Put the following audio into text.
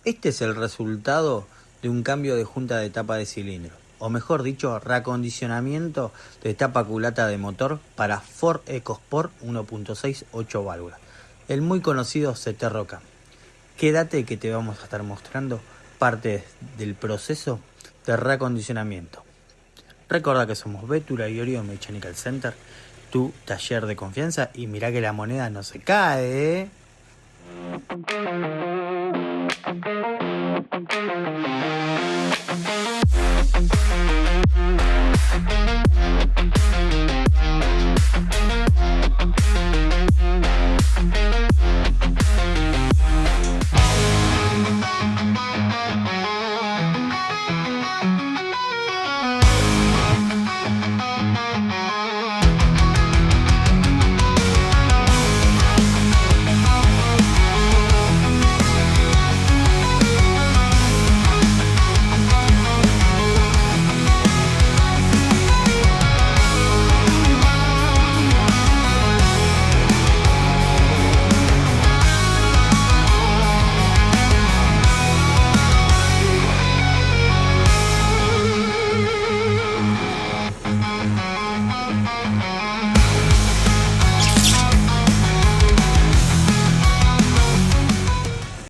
Este es el resultado de un cambio de junta de tapa de cilindro, o mejor dicho, reacondicionamiento de tapa culata de motor para Ford Ecosport 1.6 8 válvulas, el muy conocido CT Roca. Quédate que te vamos a estar mostrando parte del proceso de reacondicionamiento. Recuerda que somos Bétula y Orion Mechanical Center, tu taller de confianza, y mirá que la moneda no se cae, ¿eh?